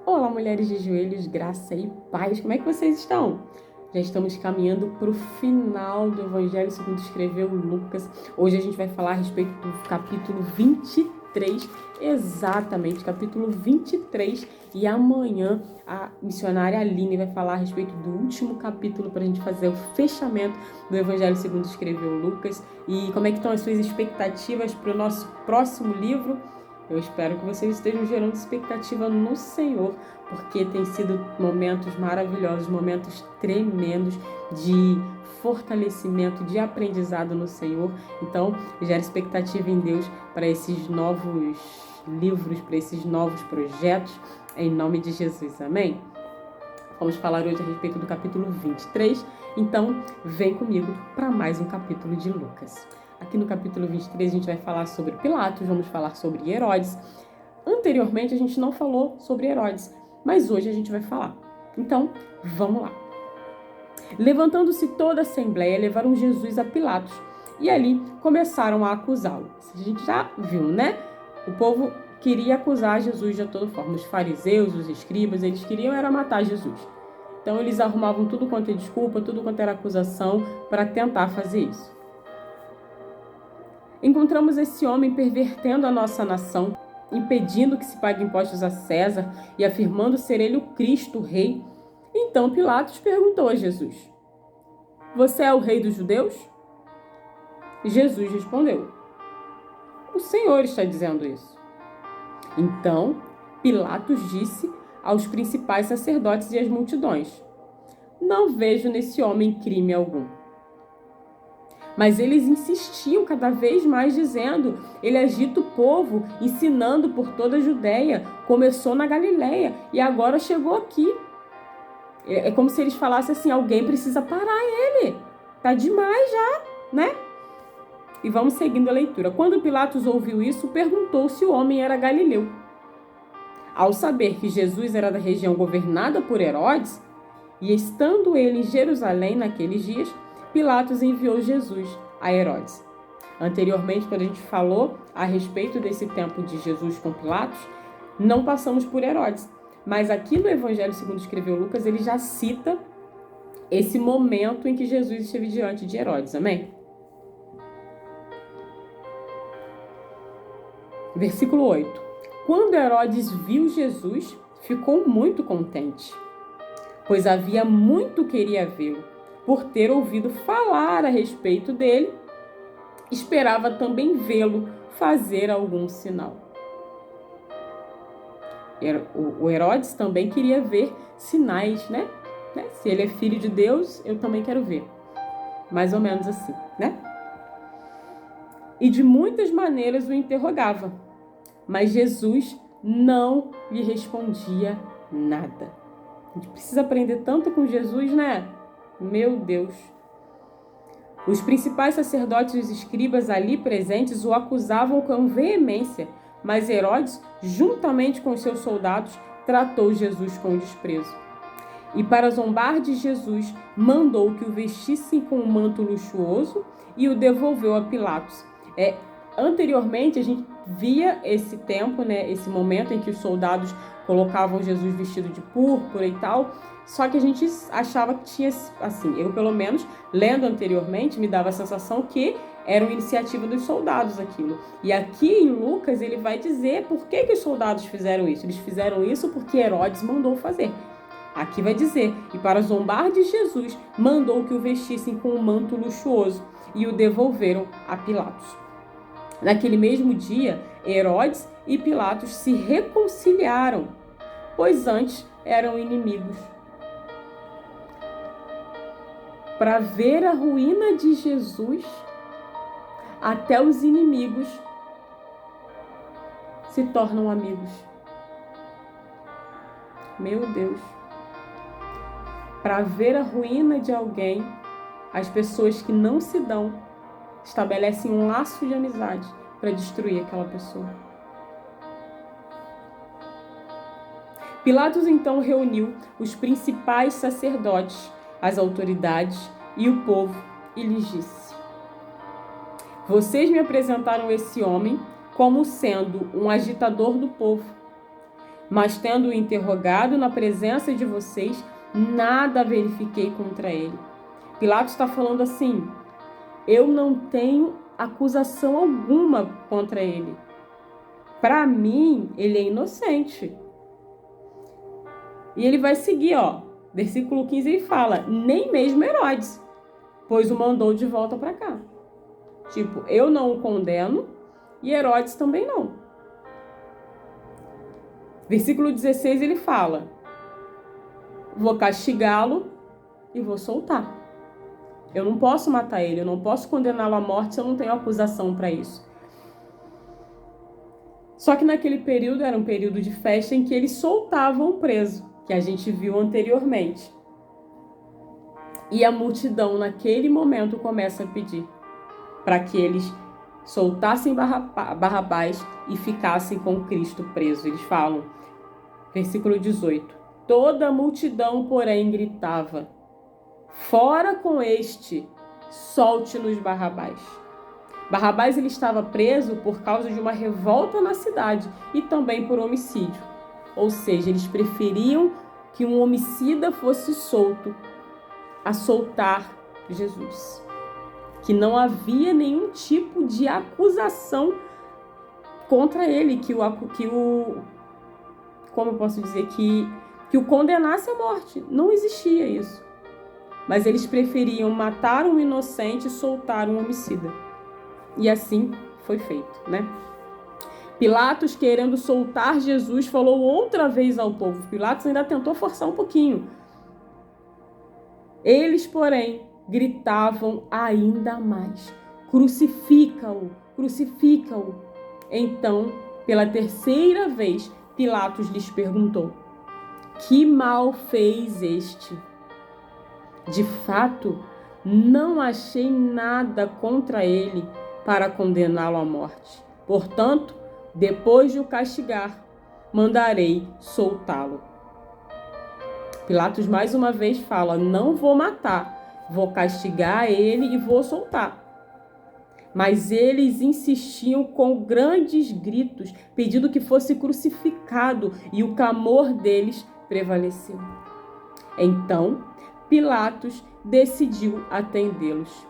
Olá, mulheres de joelhos, graça e paz. Como é que vocês estão? Já estamos caminhando para o final do Evangelho segundo escreveu Lucas. Hoje a gente vai falar a respeito do capítulo 23, exatamente, capítulo 23. E amanhã a missionária Aline vai falar a respeito do último capítulo para a gente fazer o fechamento do Evangelho segundo escreveu Lucas. E como é que estão as suas expectativas para o nosso próximo livro? Eu espero que vocês estejam gerando expectativa no Senhor, porque tem sido momentos maravilhosos, momentos tremendos de fortalecimento, de aprendizado no Senhor. Então, gera expectativa em Deus para esses novos livros, para esses novos projetos, em nome de Jesus. Amém? Vamos falar hoje a respeito do capítulo 23. Então, vem comigo para mais um capítulo de Lucas. Aqui no capítulo 23 a gente vai falar sobre Pilatos, vamos falar sobre Herodes. Anteriormente a gente não falou sobre Herodes, mas hoje a gente vai falar. Então, vamos lá. Levantando-se toda a assembleia, levaram Jesus a Pilatos e ali começaram a acusá-lo. A gente já viu, né? O povo queria acusar Jesus de toda forma. Os fariseus, os escribas, eles queriam era matar Jesus. Então eles arrumavam tudo quanto é desculpa, tudo quanto era acusação para tentar fazer isso. Encontramos esse homem pervertendo a nossa nação, impedindo que se pague impostos a César e afirmando ser ele o Cristo, o rei. Então Pilatos perguntou a Jesus: "Você é o rei dos judeus?" Jesus respondeu: "O Senhor está dizendo isso." Então Pilatos disse aos principais sacerdotes e às multidões: "Não vejo nesse homem crime algum." Mas eles insistiam cada vez mais, dizendo: "Ele agita o povo, ensinando por toda a Judéia. Começou na Galileia e agora chegou aqui." É como se eles falassem assim: alguém precisa parar ele. Tá demais já, né? E vamos seguindo a leitura. Quando Pilatos ouviu isso, perguntou se o homem era galileu. Ao saber que Jesus era da região governada por Herodes, e estando ele em Jerusalém naqueles dias, Pilatos enviou Jesus a Herodes. Anteriormente, quando a gente falou a respeito desse tempo de Jesus com Pilatos, não passamos por Herodes. Mas aqui no Evangelho segundo escreveu Lucas, ele já cita esse momento em que Jesus esteve diante de Herodes. Amém? Versículo 8. Quando Herodes viu Jesus, ficou muito contente, pois havia muito queria vê-lo. Por ter ouvido falar a respeito dele, esperava também vê-lo fazer algum sinal. O Herodes também queria ver sinais, né? Se ele é filho de Deus, eu também quero ver. Mais ou menos assim, né? E de muitas maneiras o interrogava, mas Jesus não lhe respondia nada. A gente precisa aprender tanto com Jesus, né? Meu Deus. Os principais sacerdotes e os escribas ali presentes o acusavam com veemência, mas Herodes, juntamente com seus soldados, tratou Jesus com desprezo. E para zombar de Jesus, mandou que o vestissem com um manto luxuoso e o devolveu a Pilatos. Anteriormente, a gente via esse tempo, né, esse momento em que os soldados colocavam Jesus vestido de púrpura e tal, só que a gente achava que tinha, assim, eu pelo menos, lendo anteriormente, me dava a sensação que era uma iniciativa dos soldados aquilo. E aqui em Lucas ele vai dizer por que os soldados fizeram isso. Eles fizeram isso porque Herodes mandou fazer. Aqui vai dizer: e para zombar de Jesus, mandou que o vestissem com um manto luxuoso e o devolveram a Pilatos. Naquele mesmo dia, Herodes e Pilatos se reconciliaram, pois antes eram inimigos. Para ver a ruína de Jesus, até os inimigos se tornam amigos. Meu Deus. Para ver a ruína de alguém, as pessoas que não se dão estabelecem um laço de amizade para destruir aquela pessoa. Pilatos então reuniu os principais sacerdotes, as autoridades e o povo e lhes disse: "Vocês me apresentaram esse homem como sendo um agitador do povo. Mas tendo-o interrogado na presença de vocês, nada verifiquei contra ele. Pilatos está falando assim: eu não tenho acusação alguma contra ele. Para mim, ele é inocente. E ele vai seguir, versículo 15, ele fala: nem mesmo Herodes, pois o mandou de volta para cá. Tipo, eu não o condeno e Herodes também não. Versículo 16 ele fala: vou castigá-lo e vou soltar. Eu não posso matar ele, eu não posso condená-lo à morte se eu não tenho acusação para isso. Só que naquele período era um período de festa em que eles soltavam o preso, que a gente viu anteriormente. E a multidão naquele momento começa a pedir para que eles soltassem Barrabás e ficassem com Cristo preso. Eles falam, versículo 18: toda a multidão, porém, gritava: fora com este, solte-nos Barrabás. Barrabás ele estava preso por causa de uma revolta na cidade e também por homicídio. Ou seja, eles preferiam que um homicida fosse solto a soltar Jesus. Que não havia nenhum tipo de acusação contra ele, como eu posso dizer, que o condenasse à morte. Não existia isso. Mas eles preferiam matar um inocente e soltar um homicida. E assim foi feito, né? Pilatos, querendo soltar Jesus, falou outra vez ao povo. Pilatos ainda tentou forçar um pouquinho. Eles, porém, gritavam ainda mais: crucifica-o, crucifica-o. Então, pela terceira vez, Pilatos lhes perguntou: que mal fez este? De fato, não achei nada contra ele para condená-lo à morte. Portanto, depois de o castigar, mandarei soltá-lo. Pilatos mais uma vez fala: não vou matar, vou castigar ele e vou soltar. Mas eles insistiam com grandes gritos, pedindo que fosse crucificado, e o clamor deles prevaleceu. Então, Pilatos decidiu atendê-los.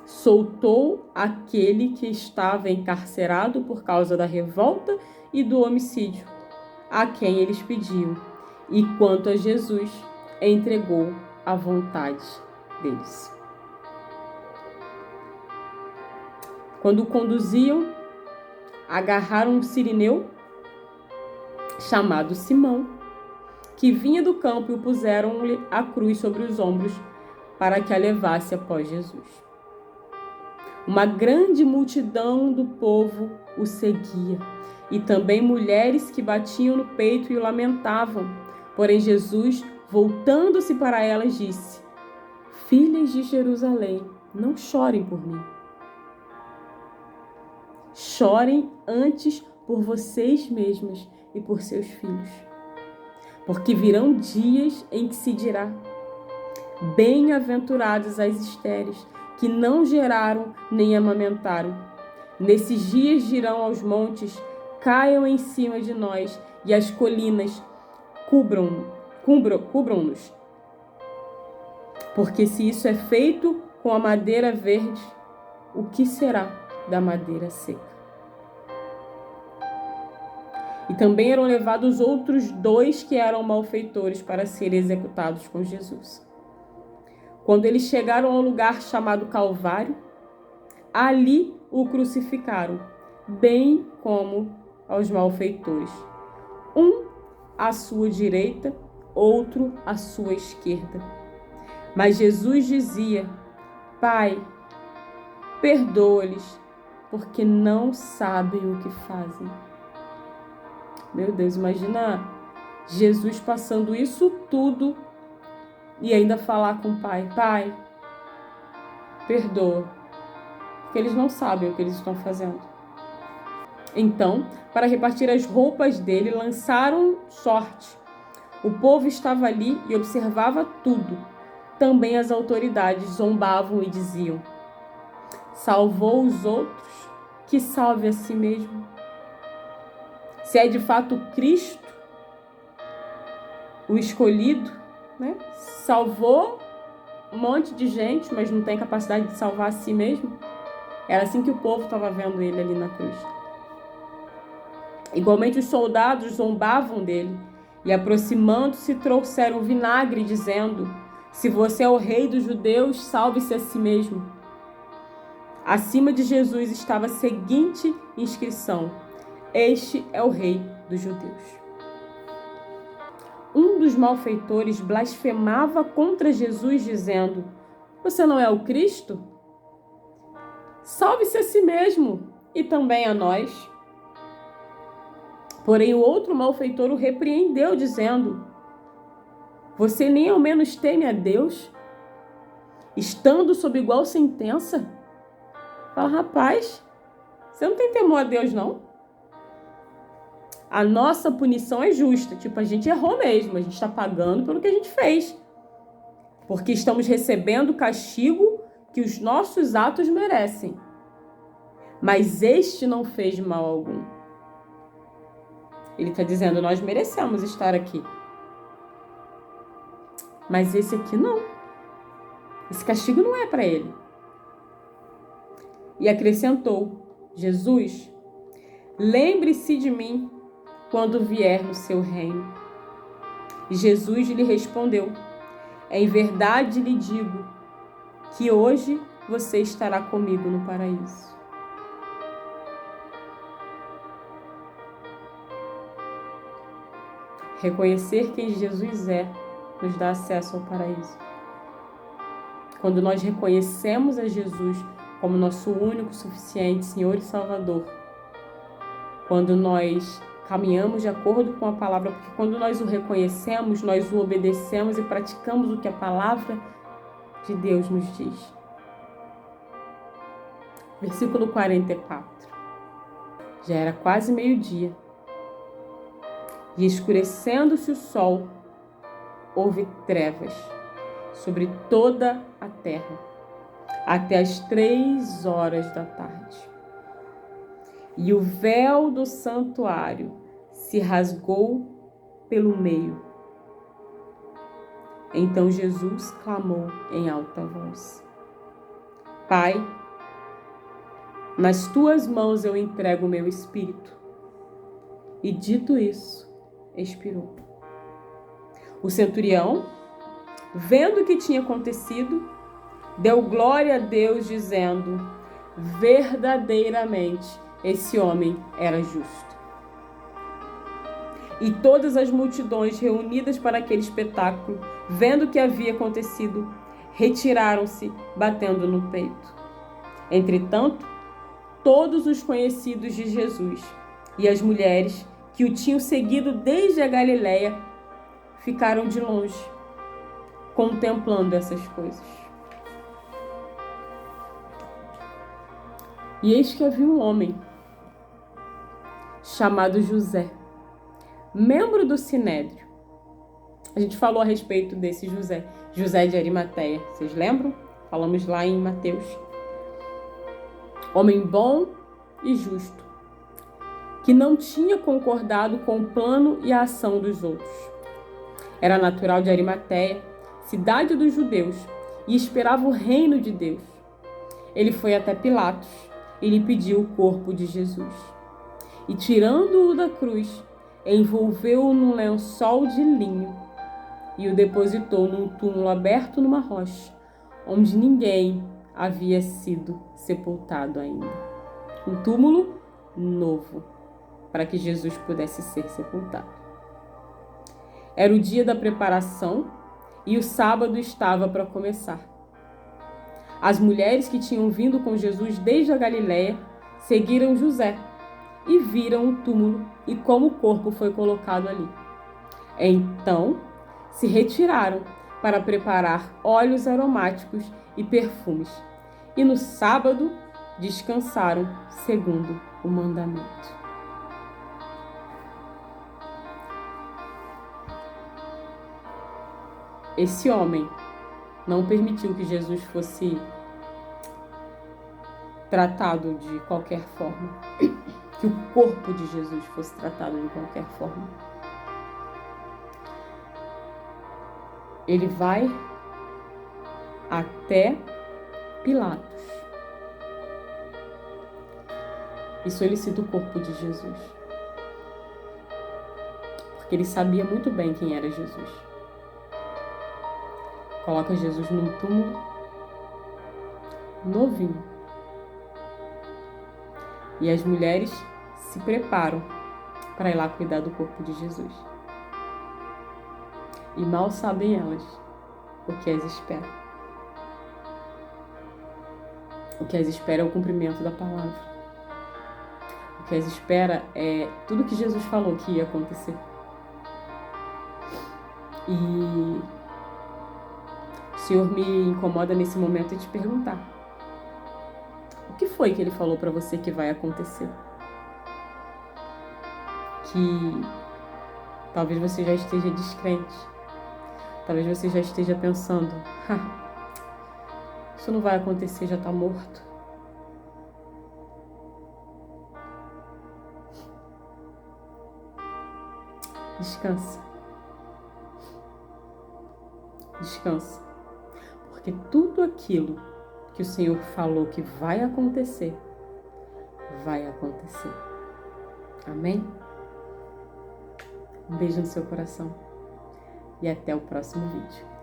Soltou aquele que estava encarcerado por causa da revolta e do homicídio, a quem eles pediam, e quanto a Jesus, entregou à vontade deles. Quando o conduziam, agarraram um sirineu chamado Simão, que vinha do campo, e o puseram-lhe a cruz sobre os ombros para que a levasse após Jesus. Uma grande multidão do povo o seguia, e também mulheres que batiam no peito e o lamentavam. Porém, Jesus, voltando-se para elas, disse: filhas de Jerusalém, não chorem por mim. Chorem antes por vocês mesmas e por seus filhos. Porque virão dias em que se dirá: bem-aventuradas as estéreis, que não geraram nem amamentaram. Nesses dias dirão aos montes: caiam em cima de nós, e as colinas cubram-nos. Porque se isso é feito com a madeira verde, o que será da madeira seca? E também eram levados outros 2 que eram malfeitores para serem executados com Jesus. Quando eles chegaram ao lugar chamado Calvário, ali o crucificaram, bem como aos malfeitores. Um à sua direita, outro à sua esquerda. Mas Jesus dizia: Pai, perdoa-lhes, porque não sabem o que fazem. Meu Deus, imagina Jesus passando isso tudo e ainda falar com o Pai: Pai, perdoa, porque eles não sabem o que eles estão fazendo. Então, para repartir as roupas dele, lançaram sorte. O povo estava ali e observava tudo. Também as autoridades zombavam e diziam: salvou os outros, que salve a si mesmo. se é de fato Cristo, o escolhido, né? Salvou um monte de gente, mas não tem capacidade de salvar a si mesmo. Era assim que o povo estava vendo ele ali na cruz. Igualmente os soldados zombavam dele e, aproximando-se, trouxeram vinagre, dizendo: se você é o rei dos judeus, salve-se a si mesmo. Acima de Jesus estava a seguinte inscrição: este é o rei dos judeus. Um dos malfeitores blasfemava contra Jesus, dizendo: você não é o Cristo? Salve-se a si mesmo e também a nós. Porém, o outro malfeitor o repreendeu, dizendo: você nem ao menos teme a Deus, estando sob igual sentença? Fala, rapaz, você não tem temor a Deus, não? A nossa punição é justa, tipo, a gente errou mesmo, a gente está pagando pelo que a gente fez, porque estamos recebendo o castigo que os nossos atos merecem. Mas este não fez mal algum. Ele está dizendo: nós merecemos estar aqui. Mas esse aqui não. Esse castigo não é para ele. E acrescentou: Jesus, lembre-se de mim quando vier no seu reino. E Jesus lhe respondeu: em verdade lhe digo que hoje você estará comigo no paraíso. Reconhecer quem Jesus é nos dá acesso ao paraíso. Quando nós reconhecemos a Jesus como nosso único, suficiente Senhor e Salvador, quando nós caminhamos de acordo com a palavra, porque quando nós o reconhecemos, nós o obedecemos e praticamos o que a palavra de Deus nos diz. Versículo 44. Já era quase meio-dia. E escurecendo-se o sol, houve trevas sobre toda a terra, até as 3 horas da tarde. E o véu do santuário se rasgou pelo meio. Então Jesus clamou em alta voz: Pai, nas tuas mãos eu entrego o meu espírito. E dito isso, expirou. O centurião, vendo o que tinha acontecido, deu glória a Deus, dizendo: verdadeiramente esse homem era justo. E todas as multidões reunidas para aquele espetáculo, vendo o que havia acontecido, retiraram-se, batendo no peito. Entretanto, todos os conhecidos de Jesus e as mulheres que o tinham seguido desde a Galileia ficaram de longe, contemplando essas coisas. E eis que havia um homem chamado José, membro do Sinédrio. A gente falou a respeito desse José, José de Arimateia, vocês lembram? Falamos lá em Mateus. Homem bom e justo, que não tinha concordado com o plano e a ação dos outros. Era natural de Arimateia, cidade dos judeus, e esperava o reino de Deus. Ele foi até Pilatos e lhe pediu o corpo de Jesus. E tirando-o da cruz, envolveu-o num lençol de linho e o depositou num túmulo aberto numa rocha, onde ninguém havia sido sepultado ainda. Um túmulo novo, para que Jesus pudesse ser sepultado. Era o dia da preparação e o sábado estava para começar. As mulheres que tinham vindo com Jesus desde a Galileia seguiram José e viram o túmulo e como o corpo foi colocado ali. Então se retiraram para preparar óleos aromáticos e perfumes, e no sábado descansaram segundo o mandamento. Esse homem não permitiu que Jesus fosse tratado de qualquer forma. que o corpo de Jesus fosse tratado de qualquer forma. Ele vai até Pilatos e solicita o corpo de Jesus, porque ele sabia muito bem quem era Jesus. Coloca Jesus num túmulo novinho. E as mulheres se preparam para ir lá cuidar do corpo de Jesus. E mal sabem elas o que as espera. O que as espera é o cumprimento da palavra. O que as espera é tudo que Jesus falou que ia acontecer. E o Senhor me incomoda nesse momento de te perguntar: o que foi que Ele falou para você que vai acontecer? Que talvez você já esteja descrente. Talvez você já esteja pensando: isso não vai acontecer, já está morto. Descansa. Descansa. Porque tudo aquilo que o Senhor falou que vai acontecer, vai acontecer. Amém? Um beijo no seu coração e até o próximo vídeo.